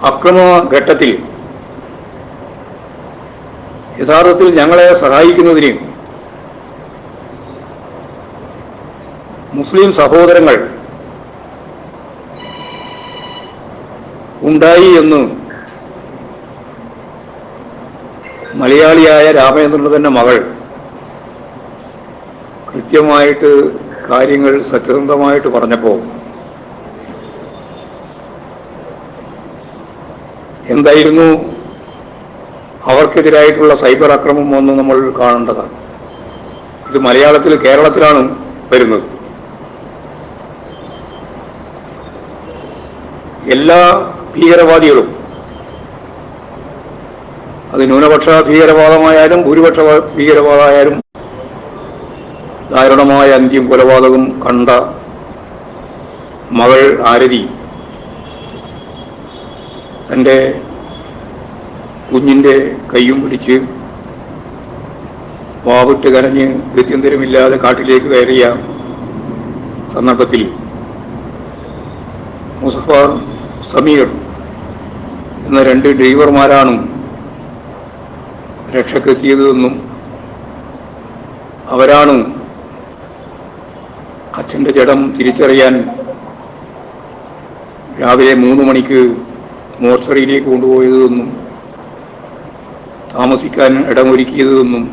അക്രമഘട്ടത്തിൽ യഥാർത്ഥത്തിൽ ഞങ്ങളെ സഹായിക്കുന്നതിന് മുസ്ലിം സഹോദരങ്ങൾ ഉണ്ടായി എന്ന് മലയാളിയായ രാമചന്ദ്രൻ്റെ തന്നെ മകൾ കൃത്യമായിട്ട് കാര്യങ്ങൾ സത്യസന്ധമായിട്ട് പറഞ്ഞപ്പോൾ എന്തായിരുന്നു അവർക്കെതിരായിട്ടുള്ള സൈബർ ആക്രമണം എന്ന് നമ്മൾ കാണേണ്ടതാണ്. ഇത് മലയാളത്തിൽ കേരളത്തിലാണ് വരുന്നത്. എല്ലാ ഭീകരവാദികളും, അത് ന്യൂനപക്ഷ ഭീകരവാദമായാലും ഭൂരിപക്ഷ ഭീകരവാദമായാലും ദാരുണമായ അന്ത്യം കൊലപാതകം കണ്ട മകൾ ആരതി തൻ്റെ കുഞ്ഞിൻ്റെ കയ്യും പിടിച്ച് വാവിട്ട് കരഞ്ഞ് ഗത്യന്തരമില്ലാതെ കാട്ടിലേക്ക് കയറിയ സന്ദർഭത്തിൽ മുസഫർ, സമീർ എന്ന 2 ഡ്രൈവർമാരാണ് രക്ഷക്കെത്തിയതെന്നും അവരാണ് അച്ഛൻ്റെ ജഡം തിരിച്ചറിയാൻ രാവിലെ 3 മണിക്ക് മോർച്ചറിയിലേക്ക് കൊണ്ടുപോയതെന്നും താമസിക്കാൻ ഇടമൊരുക്കിയതെന്നും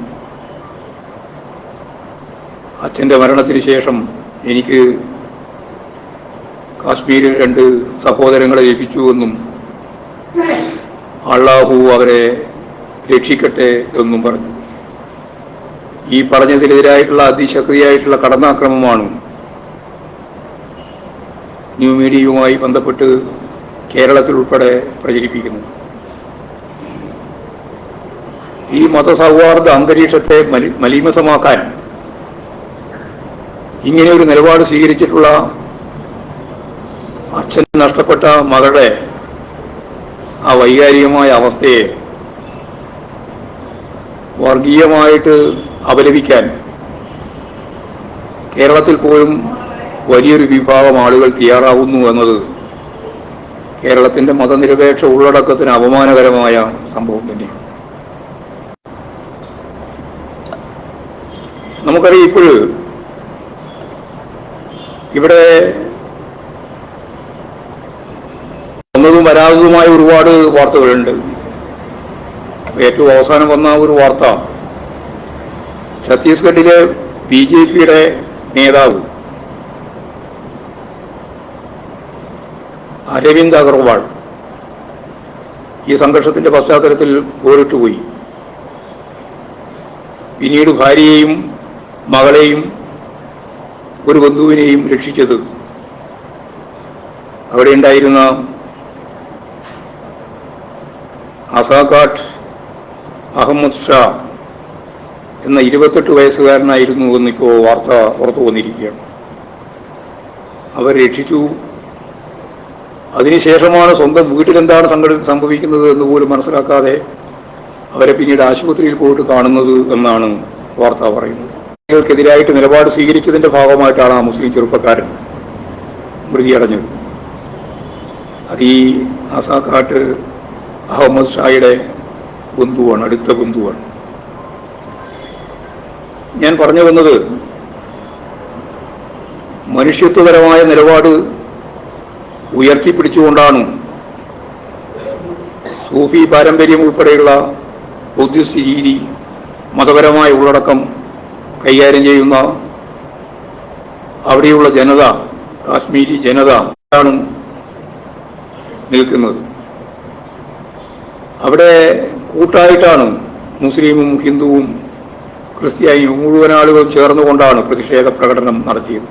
അച്ഛൻ്റെ മരണത്തിന് ശേഷം എനിക്ക് കാശ്മീരിൽ 2 സഹോദരങ്ങളെ ലഭിച്ചുവെന്നും അള്ളാഹു അവരെ രക്ഷിക്കട്ടെ എന്നും പറഞ്ഞു. ഈ പറഞ്ഞതിനെതിരായിട്ടുള്ള അതിശക്തിയായിട്ടുള്ള കടന്നാക്രമണമാണ് ന്യൂ മീഡിയയുമായി ബന്ധപ്പെട്ട് കേരളത്തിൽ ഉൾപ്പെടെ പ്രചരിപ്പിക്കുന്നത്. ഈ മതസൗഹാർദ്ദ അന്തരീക്ഷത്തെ മലീമസമാക്കാൻ ഇങ്ങനെ ഒരു നിലപാട് സ്വീകരിച്ചിട്ടുള്ള അച്ഛൻ നഷ്ടപ്പെട്ട മകളുടെ ആ വൈകാരികമായ അവസ്ഥയെ വർഗീയമായിട്ട് അപലപിക്കാൻ കേരളത്തിൽ പോലും വലിയൊരു വിഭാഗം ആളുകൾ തയ്യാറാവുന്നു എന്നത് കേരളത്തിൻ്റെ മതനിരപേക്ഷ ഉള്ളടക്കത്തിന് അപമാനകരമായ സംഭവം തന്നെയാണ്. നമുക്കറിയാം, ഇപ്പോഴും ഇവിടെ വന്നതും വരാത്തതുമായ ഒരുപാട് വാർത്തകളുണ്ട്. ഏറ്റവും അവസാനം വന്ന ഒരു വാർത്ത, ഛത്തീസ്ഗഡിലെ BJPയുടെ നേതാവ് അരവിന്ദ് അഗർവാൾ ഈ സംഘർഷത്തിന്റെ പശ്ചാത്തലത്തിൽ പോരിട്ടുപോയി. പിന്നീട് ഭാര്യയെയും മകളെയും ഒരു ബന്ധുവിനെയും രക്ഷിച്ചത് അവിടെ ഉണ്ടായിരുന്ന അസാഖാട്ട് അഹമ്മദ് ഷാ എന്ന 28 വയസ്സുകാരനായിരുന്നു എന്നിപ്പോൾ വാർത്ത പുറത്തു വന്നിരിക്കുകയാണ്. അവർ രക്ഷിച്ചു. അതിനുശേഷമാണ് സ്വന്തം വീട്ടിലെന്താണ് സംഭവിക്കുന്നത് എന്ന് പോലും മനസ്സിലാക്കാതെ അവരെ പിന്നീട് ആശുപത്രിയിൽ പോയിട്ട് കാണുന്നത് എന്നാണ് വാർത്ത പറയുന്നത്. ക്കെതിരായിട്ട് നിലപാട് സ്വീകരിച്ചതിന്റെ ഭാഗമായിട്ടാണ് ആ മുസ്ലിം ചെറുപ്പക്കാരൻ മൃതിയടഞ്ഞത്. അത് ഈ അസാഖാട്ട് അഹമ്മദ് ഷായുടെ ബന്ധുവാണ്, അടുത്ത ബന്ധുവാണ്. ഞാൻ പറഞ്ഞു വന്നത്, മനുഷ്യത്വപരമായ നിലപാട് ഉയർത്തിപ്പിടിച്ചുകൊണ്ടാണ് സൂഫി പാരമ്പര്യം ഉൾപ്പെടെയുള്ള ബുദ്ധിസ്റ്റ് രീതി, മതപരമായ ഉള്ളടക്കം കൈകാര്യം ചെയ്യുന്ന അവിടെയുള്ള ജനത, കാശ്മീരി ജനത ആണ് നിൽക്കുന്നത്. അവിടെ കൂട്ടായിട്ടാണ് മുസ്ലിമും ഹിന്ദുവും ക്രിസ്ത്യാനിയും മുഴുവൻ ആളുകളും ചേർന്നുകൊണ്ടാണ് പ്രതിഷേധ പ്രകടനം നടത്തിയത്.